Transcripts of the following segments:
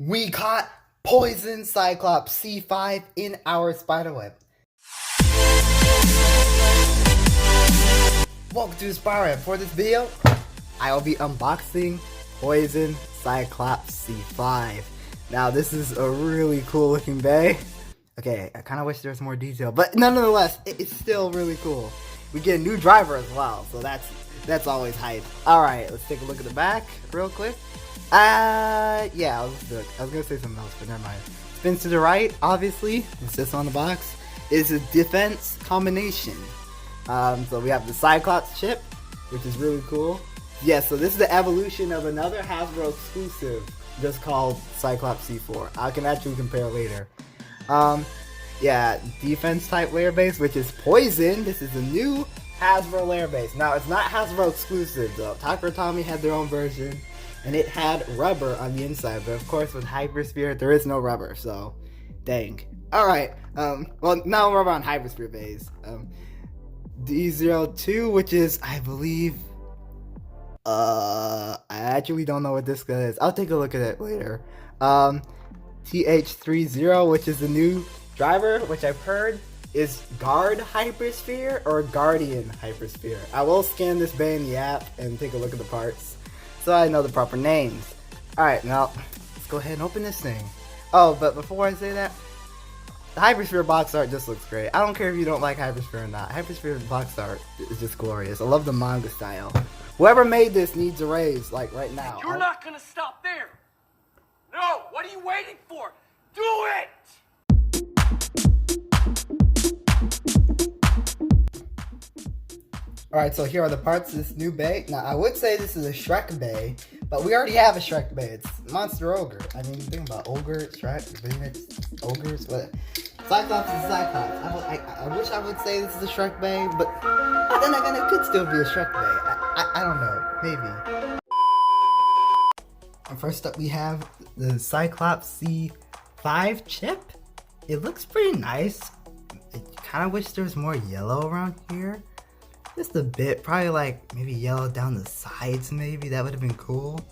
We caught Poison Cyclops C5 in our spiderweb. Welcome to the spiderweb. For this video, I will be unboxing Poison Cyclops C5. Now, this is a really cool looking bay. Okay, I kind of wish there was more detail, but nonetheless, it's still really cool. We get a new driver as well, so that's always hype. Alright, let's take a look at the back real quick. Yeah, I was gonna say something else, but never mind. Spins to the right, obviously, it's just on the box, is a defense combination. So we have the Cyclops chip, which is really cool. Yeah, so this is the evolution of another Hasbro exclusive, just called Cyclops C4. I can actually compare later. Yeah, defense type layer base, which is Poison. This is a new Hasbro layer base. Now, it's not Hasbro exclusive though. Takara Tomy had their own version, and it had rubber on the inside, but of course with Hypersphere, there is no rubber, so dang. Alright, well, no rubber on Hypersphere base. D02, which is, I believe, I actually don't know what this guy is. I'll take a look at it later. TH30, which is the new driver, which I've heard is Guard Hypersphere or Guardian Hypersphere. I will scan this bay in the app and take a look at the parts, so I know the proper names. Alright, now, let's go ahead and open this thing. Oh, but before I say that, the Hypersphere box art just looks great. I don't care if you don't like Hypersphere or not. Hypersphere box art is just glorious. I love the manga style. Whoever made this needs a raise, like right now. You're not gonna stop there! No! What are you waiting for? Do it! Alright, so here are the parts of this new bay. Now, I would say this is a Shrek bay, but we already have a Shrek bay. It's Monster Ogre. I mean, think about Ogre, Shrek, Phoenix, Ogres, what? Cyclops is Cyclops. I wish I would say this is a Shrek bay, but then again, it could still be a Shrek bay. I don't know. Maybe. And first up, we have the Cyclops C5 chip. It looks pretty nice. I kind of wish there was more yellow around here. Just a bit, probably like maybe yellow down the sides, maybe that would have been cool.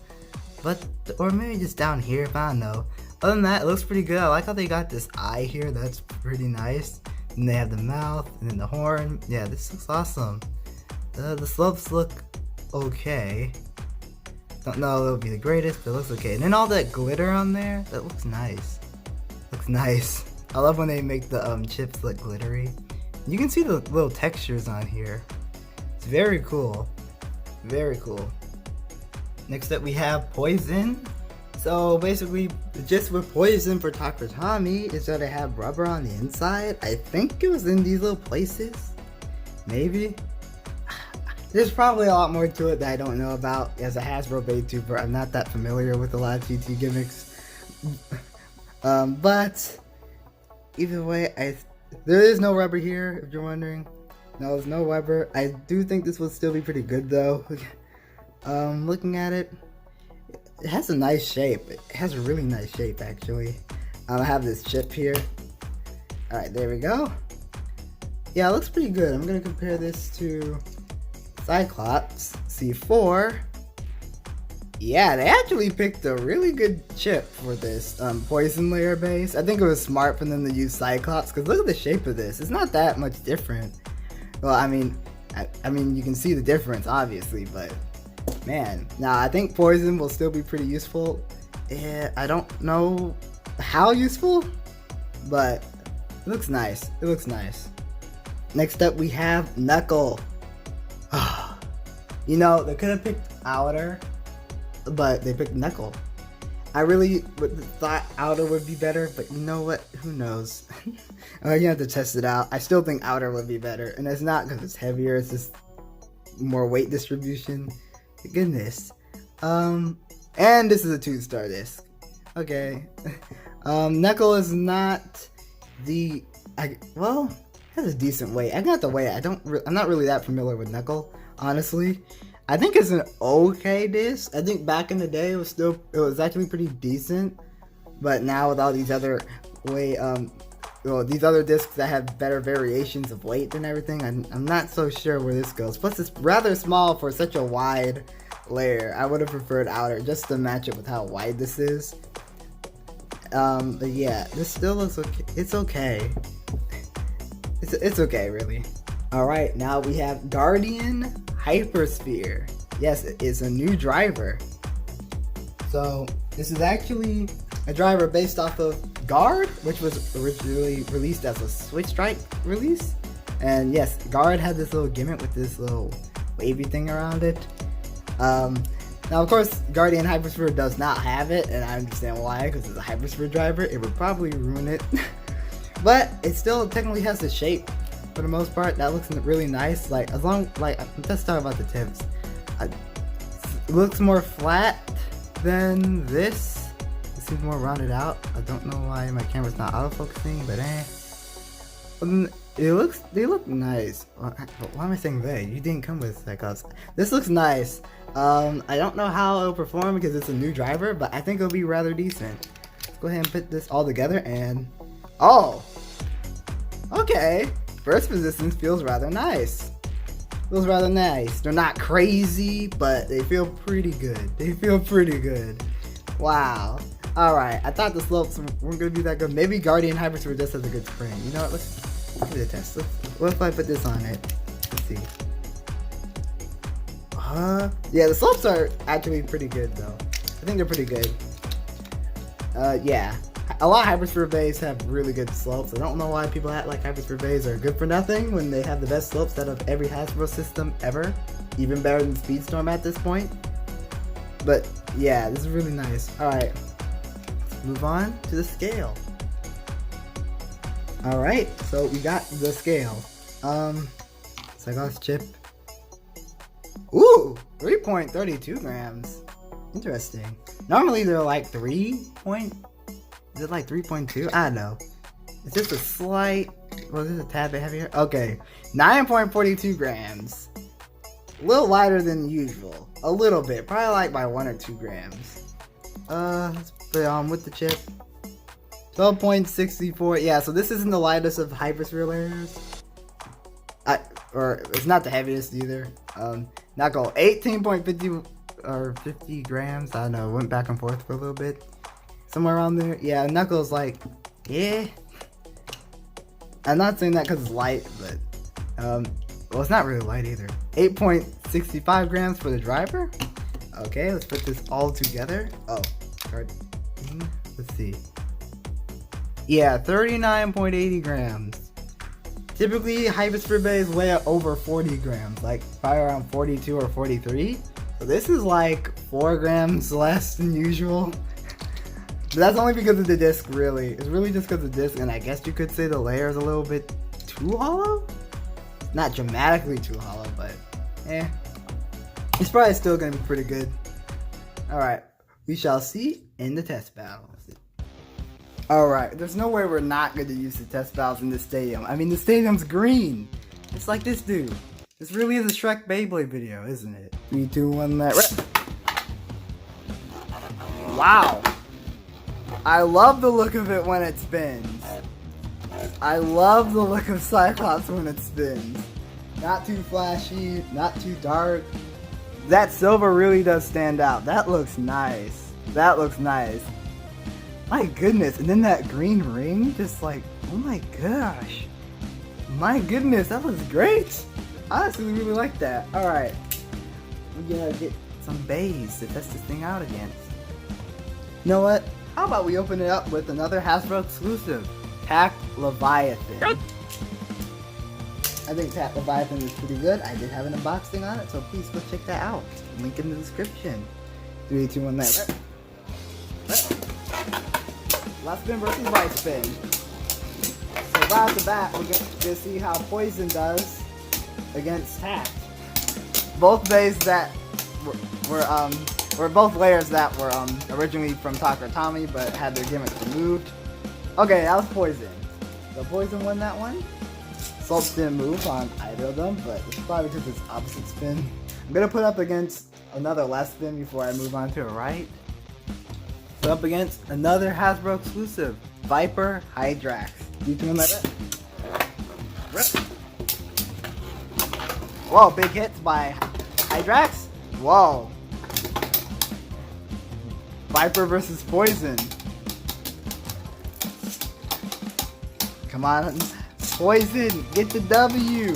But, or maybe just down here, if I don't know. Other than that, it looks pretty good. I like how they got this eye here, that's pretty nice. And they have the mouth, and then the horn. Yeah, this looks awesome. The slopes look okay. Don't know if it'll be the greatest, but it looks okay. And then all that glitter on there, that looks nice. Looks nice. I love when they make the chips look glittery. You can see the little textures on here. It's very cool. Very cool. Next up we have Poison. So basically, just with Poison for Takara Tomy is that they have rubber on the inside. I think it was in these little places. Maybe. There's probably a lot more to it that I don't know about. As a Hasbro BeyTuber, I'm not that familiar with a lot of GT gimmicks. But either way, there is no rubber here, if you're wondering. No, there's no rubber. I do think this will still be pretty good though. Looking at it, it has a nice shape. It has a really nice shape actually. I have this chip here. Alright, there we go. Yeah, it looks pretty good. I'm gonna compare this to Cyclops C4. Yeah, they actually picked a really good chip for this Poison layer base. I think it was smart for them to use Cyclops, because look at the shape of this. It's not that much different. Well, I mean you can see the difference, obviously, but man. Now, I think Poison will still be pretty useful. I don't know how useful, but it looks nice. It looks nice. Next up, we have Knuckle. You know, they could have picked Outer, but they picked Knuckle. I really thought Outer would be better, but you know what? Who knows? You have to test it out. I still think Outer would be better, and it's not because it's heavier. It's just more weight distribution. Goodness. And this is a 2-star disc. Okay. Knuckle is not the. Well, it has a decent weight. I got the weight. I'm not really that familiar with Knuckle, honestly. I think it's an okay disc. I think back in the day it was actually pretty decent, but now with all these other these other discs that have better variations of weight and everything, I'm not so sure where this goes. Plus, it's rather small for such a wide layer. I would have preferred Outer just to match it with how wide this is. But yeah, this still looks okay. It's okay. It's okay, really. Alright, now we have Guardian Hypersphere. Yes, it's a new driver. So, this is actually a driver based off of Guard, which was originally released as a Switch Strike release. And yes, Guard had this little gimmick with this little wavy thing around it. Now, of course, Guardian Hypersphere does not have it, and I understand why, because it's a Hypersphere driver. It would probably ruin it. But it still technically has the shape for the most part. That looks really nice. Like, as long, like, let's talk about the tips. It looks more flat than this. It seems more rounded out. I don't know why my camera's not auto-focusing, but they look nice. Why am I saying they? You didn't come with Cyclops. This looks nice. I don't know how it'll perform because it's a new driver, but I think it'll be rather decent. Let's go ahead and put this all together and... Oh! Okay! Burst resistance feels rather nice. Feels rather nice. They're not crazy, but they feel pretty good. They feel pretty good. Wow. Alright, I thought the slopes weren't going to be that good. Maybe Guardian Hypersphere just has a good spring. You know what? Let's give it a test. What if I put this on it? Let's see. Yeah, the slopes are actually pretty good though. I think they're pretty good. Yeah. A lot of Hypersphere bays have really good slopes. I don't know why people act like Hypersphere bays are good for nothing when they have the best slopes out of every Hasbro system ever. Even better than Speedstorm at this point. But yeah, this is really nice. Alright. Let's move on to the scale. Alright, so we got the scale. Cyclops chip. Ooh, 3.32 grams. Interesting. Normally they're like 3 point. Is it like 3.2? I don't know. It's just a slight. Was this a tad bit heavier? Okay, 9.42 grams. A little lighter than usual. A little bit, probably like by 1 or 2 grams. Let's put it on with the chip. 12.64. Yeah, so this isn't the lightest of Hypersphere layers. Or it's not the heaviest either. Knuckle 18.50 or 50 grams. I don't know. Went back and forth for a little bit. Somewhere around there. Yeah, Knuckle's like, yeah. I'm not saying that because it's light, but well, it's not really light either. 8.65 grams for the driver. Okay, let's put this all together. Oh, let's see. Yeah, 39.80 grams. Typically, Hypersphere bays weigh over 40 grams, like probably around 42 or 43. So this is like 4 grams less than usual. But that's only because of the disc, really. It's really just because of the disc, and I guess you could say the layer is a little bit too hollow? Not dramatically too hollow, but it's probably still going to be pretty good. Alright, we shall see in the test battles. Alright, there's no way we're not going to use the test battles in this stadium. I mean, the stadium's green. It's like this dude. This really is a Shrek Beyblade video, isn't it? 3, 2, 1, let rip. Wow. I love the look of it when it spins. I love the look of Cyclops when it spins. Not too flashy, not too dark. That silver really does stand out. That looks nice. That looks nice. My goodness, and then that green ring, just like, oh my gosh. My goodness, that looks great. I honestly really like that. Alright, we're gonna get some bays to test this thing out against. You know what? How about we open it up with another Hasbro exclusive, Tack Leviathan. I think Tack Leviathan is pretty good. I did have an unboxing on it, so please go check that out. Link in the description. 3, 2, 1, there. Left spin versus right spin. So right off the bat, we're gonna see how Poison does against Tack. Both bays that were both layers that were originally from Takara Tomy, but had their gimmicks removed. Okay, that was Poison. So Poison won that one. Slopes didn't move on either of them, but it's probably because it's opposite spin. I'm gonna put up against another left spin before I move on to a right. Put up against another Hasbro exclusive, Viper Hydrax. You doing like that? Whoa, big hits by Hydrax. Whoa. Viper versus Poison. Come on, Poison, get the W.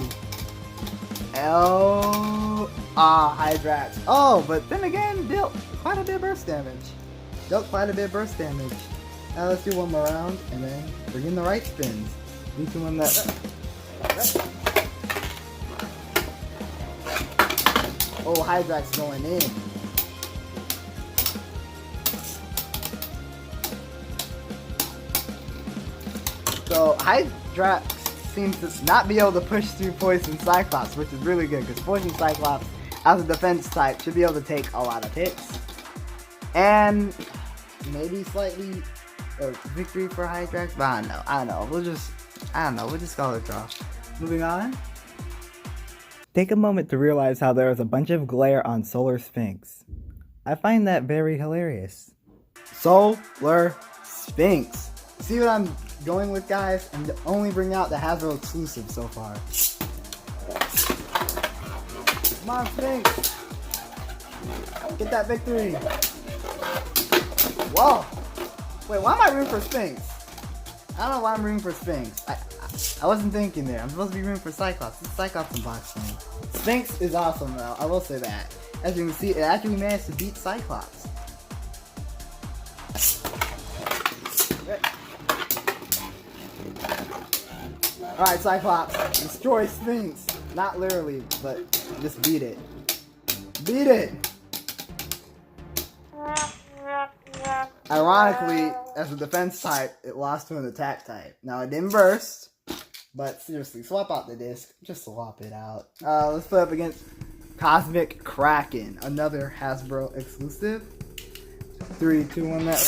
Hydrax. Oh, but then again, dealt quite a bit of burst damage. Now let's do one more round, and then bring in the right spins. Need to win that. Oh, Hydrax going in. So Hydrax seems to not be able to push through Poison Cyclops, which is really good because Poison Cyclops, as a defense type, should be able to take a lot of hits. And maybe slightly a victory for Hydrax, but I don't know. We'll just call it a draw. Moving on. Take a moment to realize how there is a bunch of glare on Solar Sphinx. I find that very hilarious. Solar Sphinx. See what I'm going with, guys? And only bring out the Hasbro exclusive so far. Come on, Sphinx. Get that victory. Whoa. Wait, why am I rooting for Sphinx? I don't know why I'm rooting for Sphinx. I wasn't thinking there. I'm supposed to be rooting for Cyclops. It's Cyclops unboxing. Sphinx is awesome though. I will say that. As you can see, it actually managed to beat Cyclops. Alright, Cyclops. Destroy Sphinx. Not literally, but just beat it. Beat it! Ironically, as a defense type, it lost to an attack type. Now, it didn't burst, but seriously, swap out the disc. Just swap it out. Let's put up against Cosmic Kraken, another Hasbro exclusive. 3, 2, 1, that.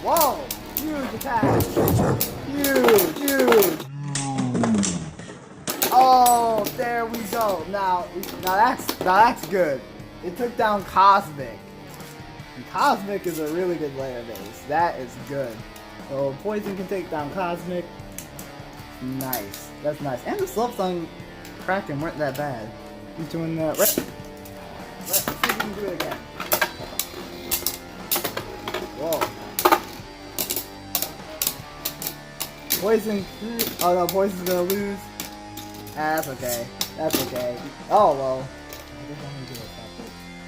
Whoa! Huge attack! Huge! Oh, there we go. Now that's good. It took down Cosmic. And Cosmic is a really good layer base. That is good. So Poison can take down Cosmic. Nice. That's nice. And the slopes on Kraken weren't that bad. I'm doing that. Let's see if we can do it again. Whoa. Poison. Oh no, Poison's gonna lose. That's okay. That's okay. Oh well.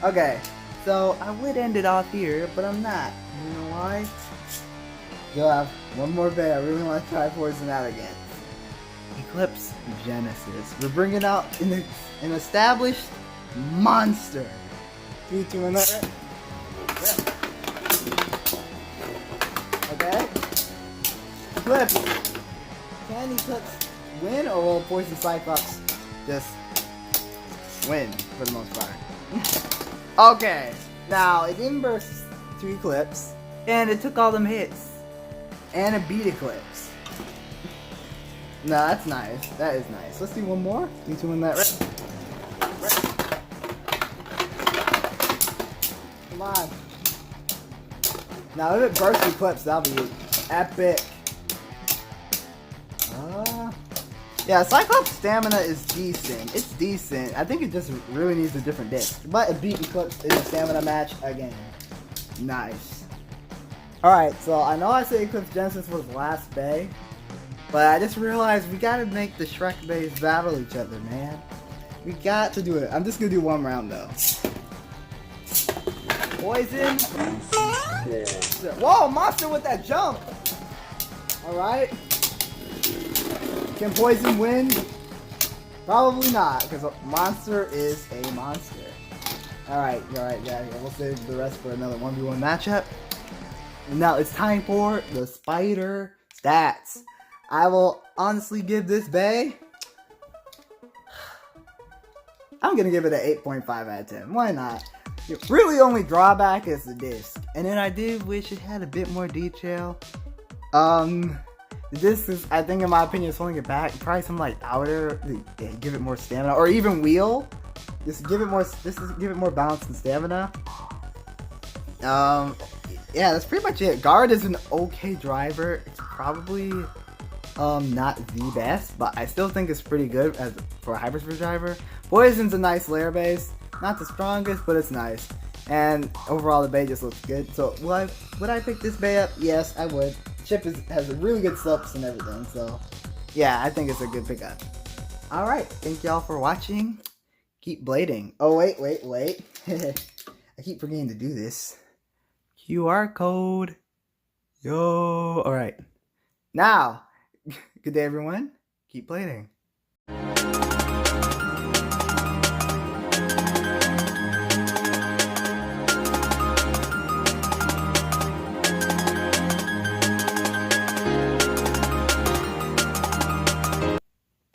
Okay, so I would end it off here, but I'm not. You know why? You'll have one more bay. I really want to try Poison out again. Eclipse Genesis. We're bringing out an established monster. 3, 2, 1, that. Okay. Eclipse. Can Eclipse win, or will Poison Cyclops just win for the most part? Okay, now it didn't burst to Eclipse, and it took all them hits, and it beat Eclipse. No, that's nice. That is nice. Let's do one more. Need to win that. Come on. Now if it bursts Eclipse, that'll be epic. Yeah, Cyclops stamina is decent. It's decent. I think it just really needs a different disc. But it beat Eclipse in a stamina match again. Nice. Alright, so I know I said Eclipse Genesis was last bay, but I just realized we gotta make the Shrek bays battle each other, man. We got to do it. I'm just gonna do one round though. Poison. Whoa, monster with that jump! Alright. Can Poison win? Probably not, because a monster is a monster. Alright, yeah, we'll save the rest for another 1v1 matchup. And now it's time for the Spyder stats. I will honestly give this bay, I'm gonna give it an 8.5 out of 10. Why not? The really only drawback is the disc. And then I did wish it had a bit more detail. The disc is, I think in my opinion, is holding it back. Probably some like outer, give it more stamina, or even wheel. Just give it more balance and stamina. Yeah, that's pretty much it. Guard is an okay driver. It's probably not the best, but I still think it's pretty good as for a hyperspeed driver. Poison's a nice layer base. Not the strongest, but it's nice. And overall, the bay just looks good. So would I pick this bay up? Yes, I would. chip has really good slopes and everything, so yeah, I think it's a good pickup. Alright, thank y'all for watching. Keep blading. Oh, wait. I keep forgetting to do this. QR code. Yo. Alright. Now, good day, everyone. Keep blading.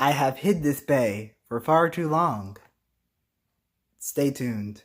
I have hid this bay for far too long. Stay tuned.